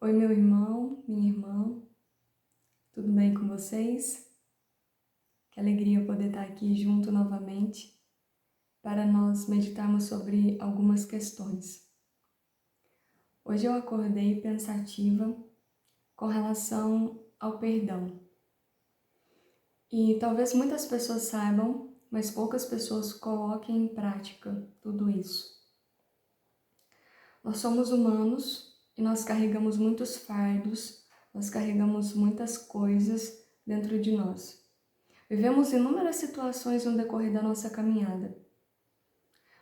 Oi, meu irmão, minha irmã, tudo bem com vocês? Que alegria poder estar aqui junto novamente para nós meditarmos sobre algumas questões. Hoje eu acordei pensativa com relação ao perdão. E talvez muitas pessoas saibam, mas poucas pessoas coloquem em prática tudo isso. Nós somos humanos e nós carregamos muitos fardos, nós carregamos muitas coisas dentro de nós. Vivemos inúmeras situações no decorrer da nossa caminhada.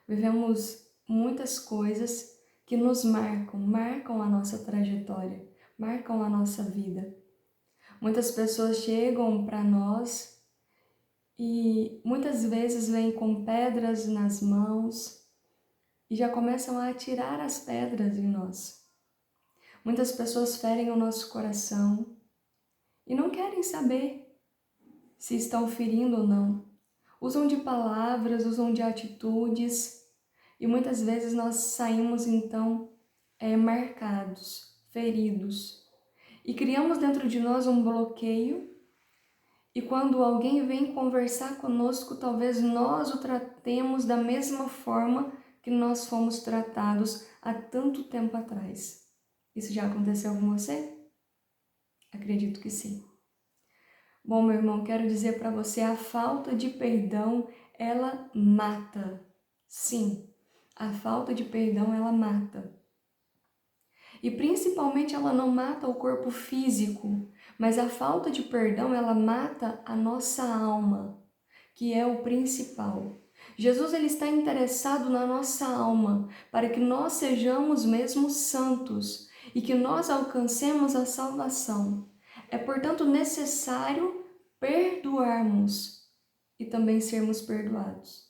Vivemos muitas coisas que nos marcam a nossa trajetória, marcam a nossa vida. Muitas pessoas chegam para nós e muitas vezes vêm com pedras nas mãos e já começam a atirar as pedras em nós. Muitas pessoas ferem o nosso coração e não querem saber se estão ferindo ou não. Usam de palavras, usam de atitudes e muitas vezes nós saímos então marcados, feridos e criamos dentro de nós um bloqueio e quando alguém vem conversar conosco, talvez nós o tratemos da mesma forma que nós fomos tratados há tanto tempo atrás. Isso já aconteceu com você? Acredito que sim. Bom, meu irmão, quero dizer para você, a falta de perdão, ela mata. Sim, a falta de perdão, ela mata. E principalmente ela não mata o corpo físico, mas a falta de perdão, ela mata a nossa alma, que é o principal. Jesus ele está interessado na nossa alma, para que nós sejamos mesmo santos e que nós alcancemos a salvação. É, portanto, necessário perdoarmos e também sermos perdoados.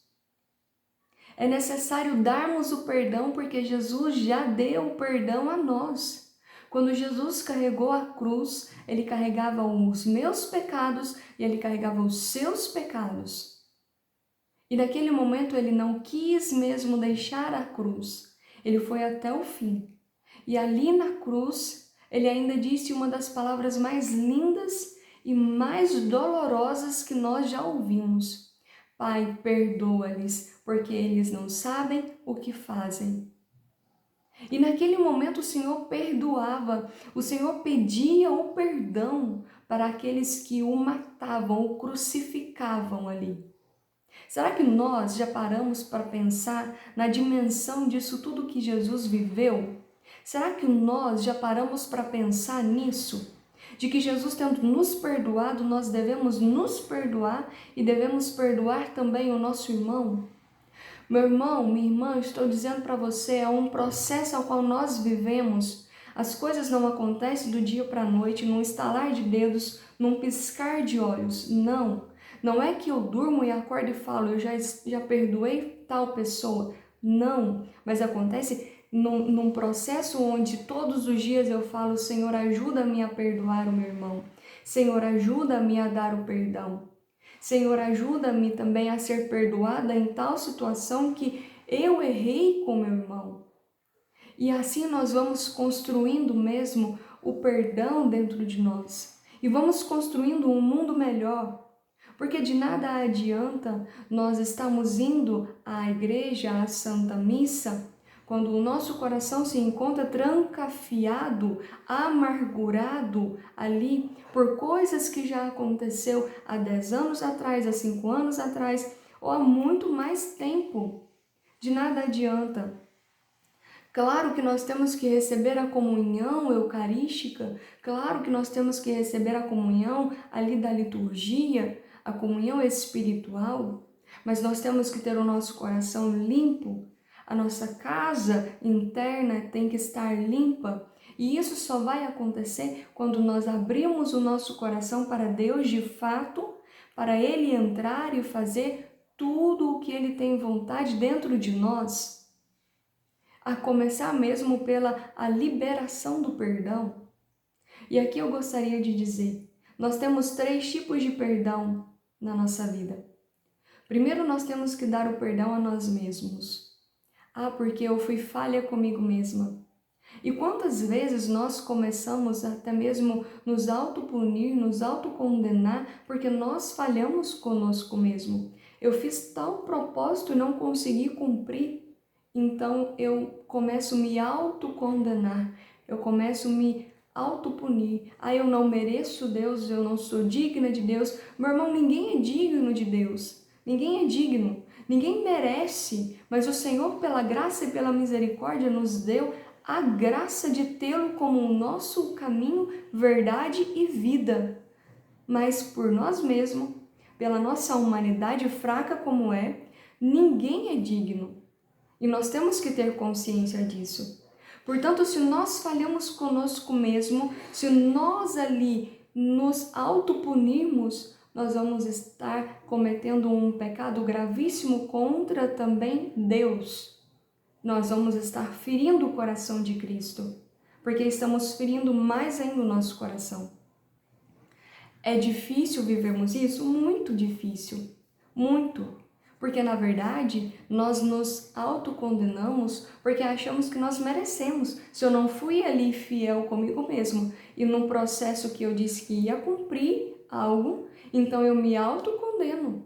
É necessário darmos o perdão porque Jesus já deu o perdão a nós. Quando Jesus carregou a cruz, ele carregava os meus pecados e ele carregava os seus pecados. E naquele momento ele não quis mesmo deixar a cruz. Ele foi até o fim. E ali na cruz, ele ainda disse uma das palavras mais lindas e mais dolorosas que nós já ouvimos. Pai, perdoa-lhes, porque eles não sabem o que fazem. E naquele momento o Senhor perdoava, o Senhor pedia o perdão para aqueles que o matavam, o crucificavam ali. Será que nós já paramos para pensar na dimensão disso tudo que Jesus viveu? Será que nós já paramos para pensar nisso? De que Jesus tendo nos perdoado, nós devemos nos perdoar e devemos perdoar também o nosso irmão? Meu irmão, minha irmã, estou dizendo para você, é um processo ao qual nós vivemos. As coisas não acontecem do dia para a noite, num estalar de dedos, num piscar de olhos. Não. Não é que eu durmo e acordo e falo, eu já perdoei tal pessoa. Não. Mas acontece num processo onde todos os dias eu falo, Senhor, ajuda-me a perdoar o meu irmão. Senhor, ajuda-me a dar o perdão. Senhor, ajuda-me também a ser perdoada em tal situação que eu errei com meu irmão. E assim nós vamos construindo mesmo o perdão dentro de nós. E vamos construindo um mundo melhor. Porque de nada adianta nós estarmos indo à igreja, à Santa Missa, quando o nosso coração se encontra trancafiado, amargurado ali por coisas que já aconteceu há 10 anos atrás, há 5 anos atrás, ou há muito mais tempo. De nada adianta. Claro que nós temos que receber a comunhão eucarística, claro que nós temos que receber a comunhão ali da liturgia, a comunhão espiritual, mas nós temos que ter o nosso coração limpo, a nossa casa interna tem que estar limpa, e isso só vai acontecer quando nós abrimos o nosso coração para Deus de fato, para Ele entrar e fazer tudo o que Ele tem vontade dentro de nós. A começar mesmo pela a liberação do perdão. E aqui eu gostaria de dizer, nós temos 3 tipos de perdão na nossa vida. Primeiro, nós temos que dar o perdão a nós mesmos. Ah, porque eu fui falha comigo mesma. E quantas vezes nós começamos até mesmo nos autopunir, nos autocondenar, porque nós falhamos conosco mesmo. Eu fiz tal propósito e não consegui cumprir, então eu começo a me autocondenar, eu começo a me autopunir. Ah, eu não mereço Deus, eu não sou digna de Deus. Meu irmão, ninguém é digno de Deus, ninguém é digno, ninguém merece, mas o Senhor, pela graça e pela misericórdia, nos deu a graça de tê-lo como o nosso caminho, verdade e vida. Mas por nós mesmos, pela nossa humanidade fraca como é, ninguém é digno. E nós temos que ter consciência disso. Portanto, se nós falhamos conosco mesmo, se nós ali nos autopunirmos, nós vamos estar cometendo um pecado gravíssimo contra também Deus. Nós vamos estar ferindo o coração de Cristo, porque estamos ferindo mais ainda o nosso coração. É difícil vivermos isso? Muito difícil, muito. Porque, na verdade, nós nos autocondenamos porque achamos que nós merecemos. Se eu não fui ali fiel comigo mesmo e num processo que eu disse que ia cumprir algo, então eu me autocondeno.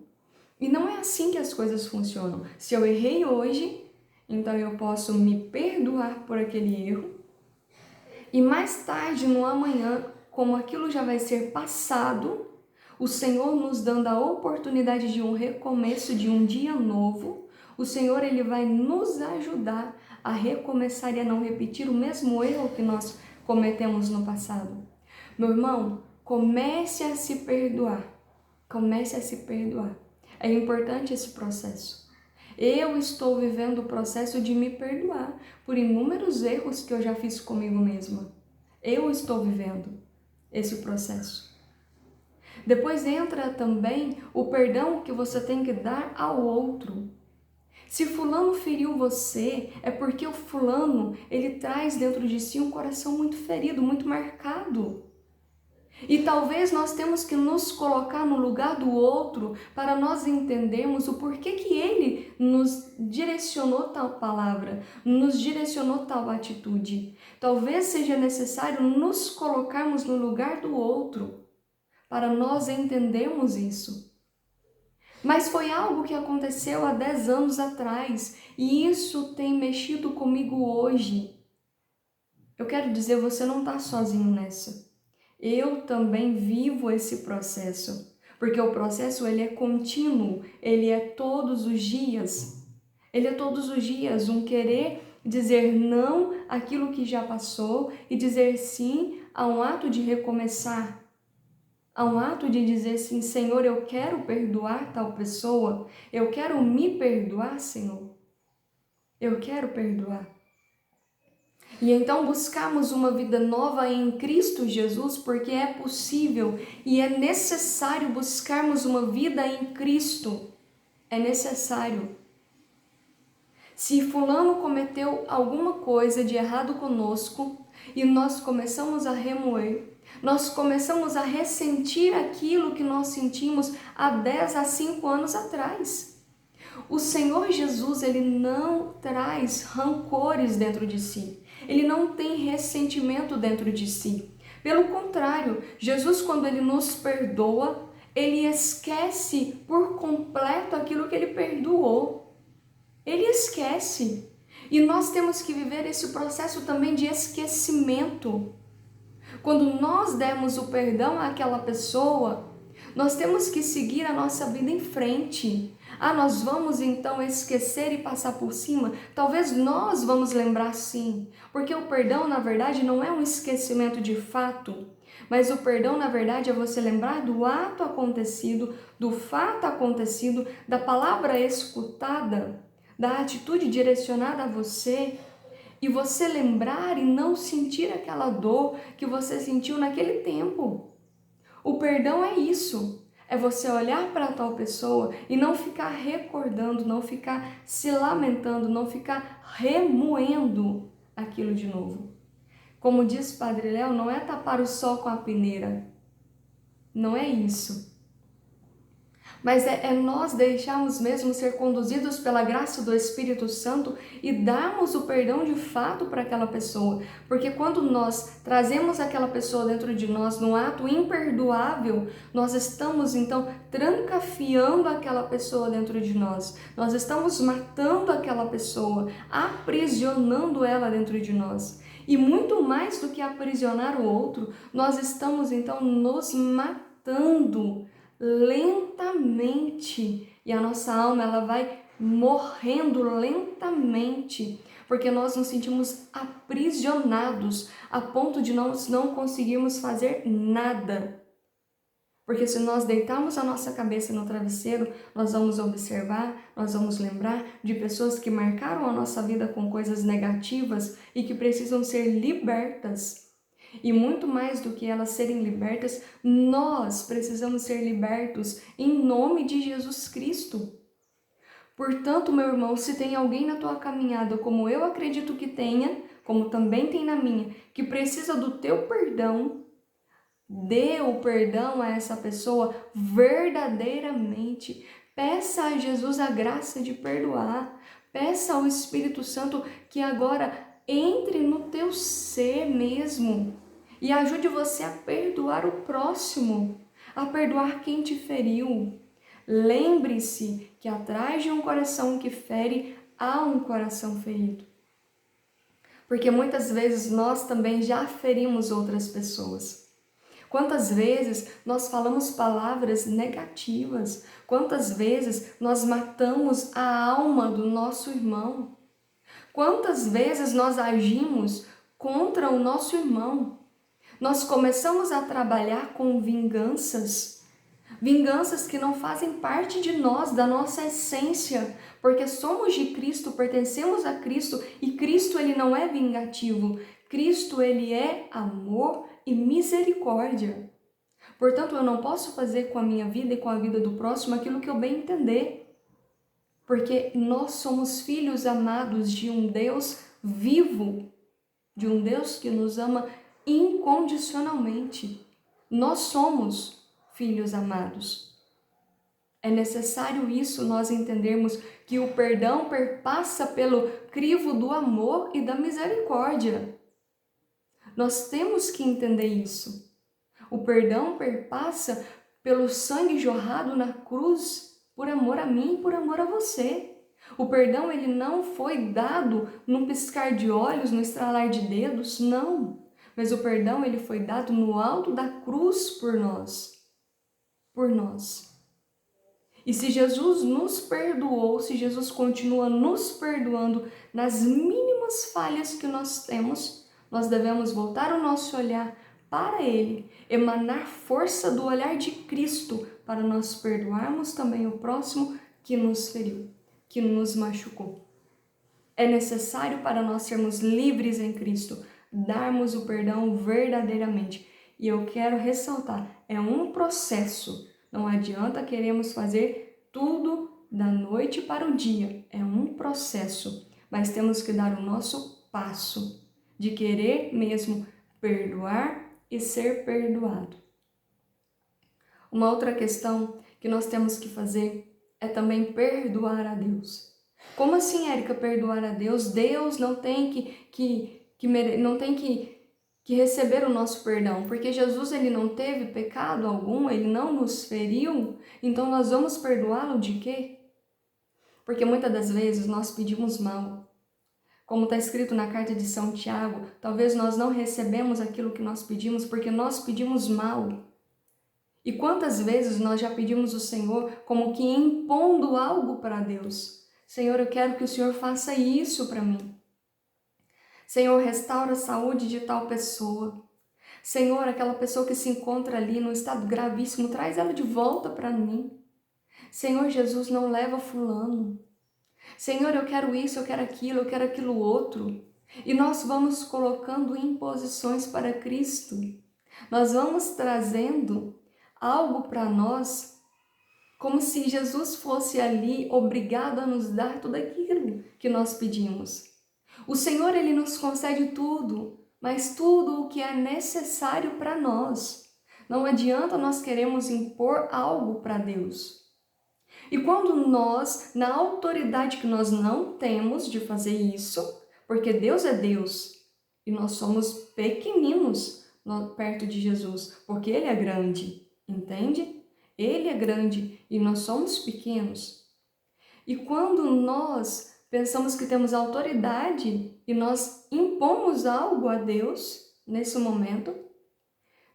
E não é assim que as coisas funcionam. Se eu errei hoje, então eu posso me perdoar por aquele erro e mais tarde, no amanhã, como aquilo já vai ser passado, o Senhor nos dando a oportunidade de um recomeço, de um dia novo, o Senhor ele vai nos ajudar a recomeçar e a não repetir o mesmo erro que nós cometemos no passado. Meu irmão, comece a se perdoar. Comece a se perdoar. É importante esse processo. Eu estou vivendo o processo de me perdoar por inúmeros erros que eu já fiz comigo mesma. Eu estou vivendo esse processo. Depois entra também o perdão que você tem que dar ao outro. Se fulano feriu você, é porque o fulano, ele traz dentro de si um coração muito ferido, muito marcado. E talvez nós temos que nos colocar no lugar do outro para nós entendermos o porquê que ele nos direcionou tal palavra, nos direcionou tal atitude. Talvez seja necessário nos colocarmos no lugar do outro para nós entendermos isso. Mas foi algo que aconteceu há 10 anos atrás e isso tem mexido comigo hoje. Eu quero dizer, você não está sozinho nessa. Eu também vivo esse processo, porque o processo ele é contínuo, ele é todos os dias. Ele é todos os dias um querer dizer não àquilo que já passou e dizer sim a um ato de recomeçar. A um ato de dizer sim, Senhor, eu quero perdoar tal pessoa, eu quero me perdoar, Senhor. Eu quero perdoar. E então buscamos uma vida nova em Cristo Jesus, porque é possível e é necessário buscarmos uma vida em Cristo. É necessário. Se fulano cometeu alguma coisa de errado conosco e nós começamos a remoer, nós começamos a ressentir aquilo que nós sentimos há 10 a 5 anos atrás. O Senhor Jesus, ele não traz rancores dentro de si. Ele não tem ressentimento dentro de si. Pelo contrário, Jesus, quando ele nos perdoa, ele esquece por completo aquilo que ele perdoou. Ele esquece. E nós temos que viver esse processo também de esquecimento. Quando nós demos o perdão àquela pessoa, nós temos que seguir a nossa vida em frente. Ah, nós vamos então esquecer e passar por cima? Talvez nós vamos lembrar sim, porque o perdão na verdade não é um esquecimento de fato, mas o perdão na verdade é você lembrar do ato acontecido, do fato acontecido, da palavra escutada, da atitude direcionada a você, e você lembrar e não sentir aquela dor que você sentiu naquele tempo. O perdão é isso. É você olhar para tal pessoa e não ficar recordando, não ficar se lamentando, não ficar remoendo aquilo de novo. Como diz Padre Léo, não é tapar o sol com a peneira. Não é isso. mas é nós deixarmos mesmo ser conduzidos pela graça do Espírito Santo e darmos o perdão de fato para aquela pessoa. Porque quando nós trazemos aquela pessoa dentro de nós num ato imperdoável, nós estamos então trancafiando aquela pessoa dentro de nós. Nós estamos matando aquela pessoa, aprisionando ela dentro de nós. E muito mais do que aprisionar o outro, nós estamos então nos matando lentamente, e a nossa alma ela vai morrendo lentamente, porque nós nos sentimos aprisionados a ponto de nós não conseguirmos fazer nada. Porque se nós deitarmos a nossa cabeça no travesseiro, nós vamos observar, nós vamos lembrar de pessoas que marcaram a nossa vida com coisas negativas e que precisam ser libertas. E muito mais do que elas serem libertas, nós precisamos ser libertos em nome de Jesus Cristo. Portanto, meu irmão, se tem alguém na tua caminhada, como eu acredito que tenha, como também tem na minha, que precisa do teu perdão, dê o perdão a essa pessoa verdadeiramente. Peça a Jesus a graça de perdoar. Peça ao Espírito Santo que agora entre no teu ser mesmo e ajude você a perdoar o próximo, a perdoar quem te feriu. Lembre-se que atrás de um coração que fere, há um coração ferido. Porque muitas vezes nós também já ferimos outras pessoas. Quantas vezes nós falamos palavras negativas? Quantas vezes nós matamos a alma do nosso irmão? Quantas vezes nós agimos contra o nosso irmão? Nós começamos a trabalhar com vinganças que não fazem parte de nós, da nossa essência, porque somos de Cristo, pertencemos a Cristo e Cristo ele não é vingativo, Cristo ele é amor e misericórdia. Portanto, eu não posso fazer com a minha vida e com a vida do próximo aquilo que eu bem entender, porque nós somos filhos amados de um Deus vivo, de um Deus que nos ama incondicionalmente. Nós somos filhos amados. É necessário isso nós entendermos que o perdão perpassa pelo crivo do amor e da misericórdia. Nós temos que entender isso. O perdão perpassa pelo sangue jorrado na cruz por amor a mim e por amor a você. O perdão ele não foi dado num piscar de olhos, no estralar de dedos, não. Mas o perdão ele foi dado no alto da cruz por nós. Por nós. E se Jesus nos perdoou, se Jesus continua nos perdoando nas mínimas falhas que nós temos, nós devemos voltar o nosso olhar para Ele, emanar força do olhar de Cristo para nós perdoarmos também o próximo que nos feriu, que nos machucou. É necessário para nós sermos livres em Cristo, darmos o perdão verdadeiramente. E eu quero ressaltar, é um processo. Não adianta queremos fazer tudo da noite para o dia. É um processo, mas temos que dar o nosso passo de querer mesmo perdoar e ser perdoado. Uma outra questão que nós temos que fazer é também perdoar a Deus. Como assim, Érica, perdoar a Deus? Deus não tem que receber o nosso perdão, porque Jesus ele não teve pecado algum, ele não nos feriu, então nós vamos perdoá-lo de quê? Porque muitas das vezes nós pedimos mal. Como está escrito na carta de São Tiago, talvez nós não recebemos aquilo que nós pedimos porque nós pedimos mal. E quantas vezes nós já pedimos ao Senhor como que impondo algo para Deus? Senhor, eu quero que o Senhor faça isso para mim. Senhor, restaura a saúde de tal pessoa. Senhor, aquela pessoa que se encontra ali num estado gravíssimo, traz ela de volta para mim. Senhor Jesus, não leva fulano. Senhor, eu quero isso, eu quero aquilo outro. E nós vamos colocando imposições para Cristo. Nós vamos trazendo algo para nós como se Jesus fosse ali obrigado a nos dar tudo aquilo que nós pedimos. O Senhor, Ele nos concede tudo, mas tudo o que é necessário para nós. Não adianta nós queremos impor algo para Deus. E quando nós, na autoridade que nós não temos de fazer isso, porque Deus é Deus e nós somos pequeninos perto de Jesus, porque Ele é grande, entende? Ele é grande e nós somos pequenos. E quando nós pensamos que temos autoridade e nós impomos algo a Deus nesse momento,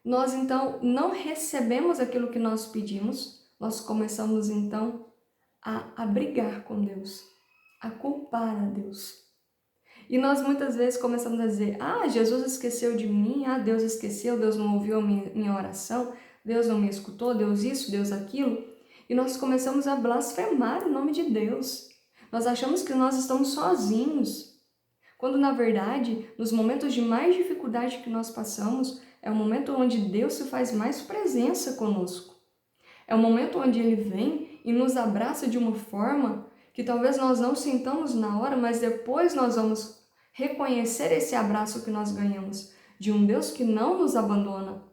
nós então não recebemos aquilo que nós pedimos, nós começamos então a brigar com Deus, a culpar a Deus. E nós muitas vezes começamos a dizer, Jesus esqueceu de mim, Deus esqueceu, Deus não ouviu a minha oração, Deus não me escutou, Deus isso, Deus aquilo. E nós começamos a blasfemar o nome de Deus. Nós achamos que nós estamos sozinhos, quando na verdade, nos momentos de mais dificuldade que nós passamos, é o momento onde Deus se faz mais presença conosco. É o momento onde Ele vem e nos abraça de uma forma que talvez nós não sintamos na hora, mas depois nós vamos reconhecer esse abraço que nós ganhamos de um Deus que não nos abandona.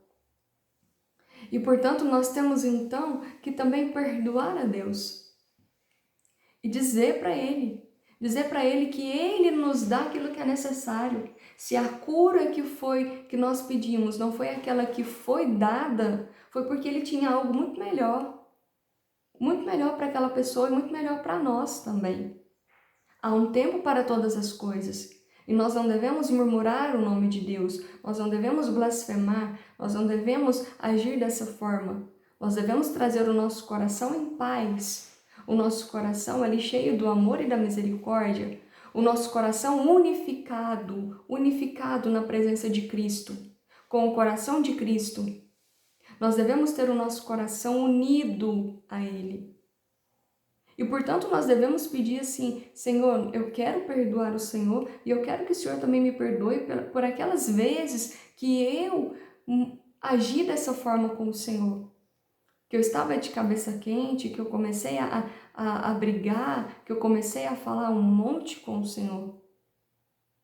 E portanto nós temos então que também perdoar a Deus e dizer para Ele que Ele nos dá aquilo que é necessário. Se a cura que nós pedimos não foi aquela que foi dada, foi porque Ele tinha algo muito melhor para aquela pessoa e muito melhor para nós também. Há um tempo para todas as coisas. E nós não devemos murmurar o nome de Deus, nós não devemos blasfemar, nós não devemos agir dessa forma. Nós devemos trazer o nosso coração em paz, o nosso coração ali cheio do amor e da misericórdia, o nosso coração unificado na presença de Cristo, com o coração de Cristo. Nós devemos ter o nosso coração unido a Ele. E, portanto, nós devemos pedir assim, Senhor, eu quero perdoar o Senhor e eu quero que o Senhor também me perdoe por aquelas vezes que eu agi dessa forma com o Senhor. Que eu estava de cabeça quente, que eu comecei a brigar, que eu comecei a falar um monte com o Senhor.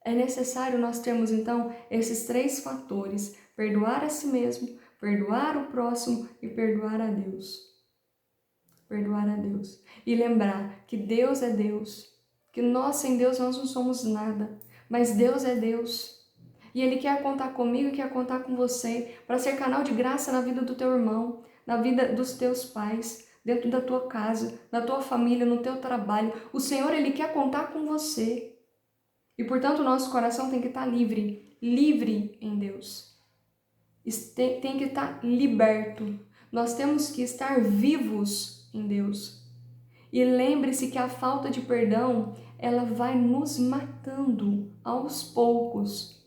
É necessário nós termos, então, esses 3 fatores. Perdoar a si mesmo, perdoar o próximo e perdoar a Deus. Perdoar a Deus. E lembrar que Deus é Deus, que nós sem Deus nós não somos nada, mas Deus é Deus. E Ele quer contar comigo e quer contar com você para ser canal de graça na vida do teu irmão, na vida dos teus pais, dentro da tua casa, na tua família, no teu trabalho. O Senhor, Ele quer contar com você. E portanto o nosso coração tem que estar livre em Deus. Tem que estar liberto. Nós temos que estar vivos em Deus. E lembre-se que a falta de perdão, ela vai nos matando aos poucos.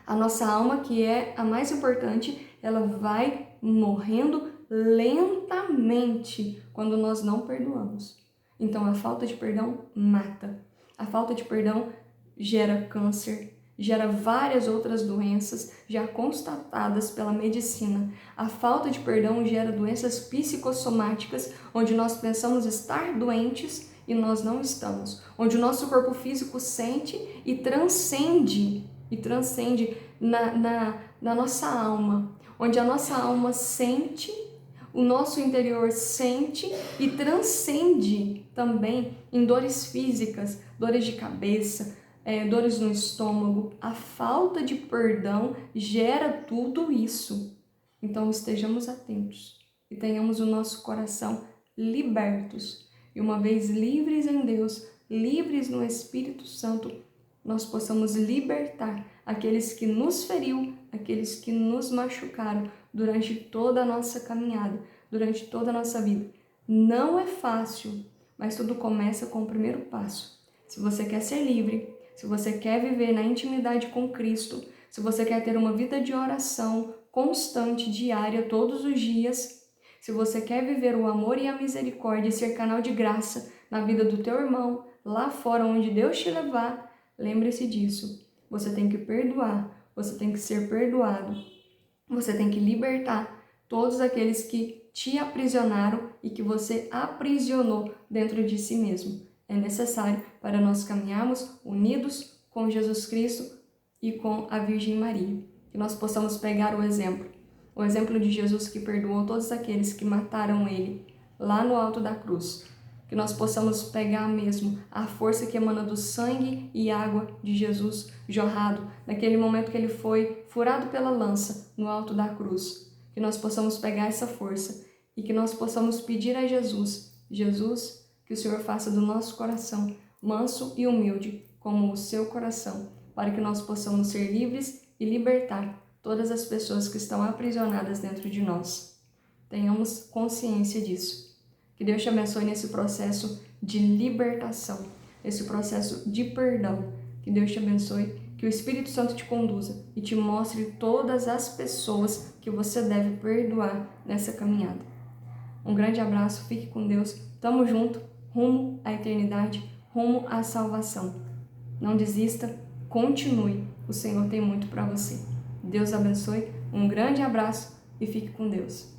A nossa alma, que é a mais importante, ela vai morrendo lentamente quando nós não perdoamos. Então a falta de perdão mata. A falta de perdão gera câncer, gera várias outras doenças já constatadas pela medicina. A falta de perdão gera doenças psicossomáticas, onde nós pensamos estar doentes e nós não estamos. Onde o nosso corpo físico sente e transcende na nossa alma. Onde a nossa alma sente, o nosso interior sente e transcende também em dores físicas, dores de cabeça, dores no estômago. A falta de perdão gera tudo isso. Então estejamos atentos e tenhamos o nosso coração libertos. E uma vez livres em Deus, livres no Espírito Santo, nós possamos libertar aqueles que nos feriu, aqueles que nos machucaram durante toda a nossa caminhada, durante toda a nossa vida. Não é fácil, mas tudo começa com o primeiro passo. Se você quer ser livre, se você quer viver na intimidade com Cristo, se você quer ter uma vida de oração constante, diária, todos os dias, se você quer viver o amor e a misericórdia e ser canal de graça na vida do teu irmão, lá fora onde Deus te levar, lembre-se disso. Você tem que perdoar, você tem que ser perdoado, você tem que libertar todos aqueles que te aprisionaram e que você aprisionou dentro de si mesmo. É necessário para nós caminharmos unidos com Jesus Cristo e com a Virgem Maria. Que nós possamos pegar o exemplo de Jesus que perdoou todos aqueles que mataram Ele lá no alto da cruz. Que nós possamos pegar mesmo a força que emana do sangue e água de Jesus jorrado, naquele momento que ele foi furado pela lança no alto da cruz. Que nós possamos pegar essa força e que nós possamos pedir a Jesus, Jesus, que o Senhor faça do nosso coração manso e humilde como o seu coração, para que nós possamos ser livres e libertar todas as pessoas que estão aprisionadas dentro de nós. Tenhamos consciência disso. Que Deus te abençoe nesse processo de libertação, nesse processo de perdão. Que Deus te abençoe, que o Espírito Santo te conduza e te mostre todas as pessoas que você deve perdoar nessa caminhada. Um grande abraço, fique com Deus. Tamo junto, rumo à eternidade, rumo à salvação. Não desista, continue. O Senhor tem muito para você. Deus abençoe, um grande abraço e fique com Deus.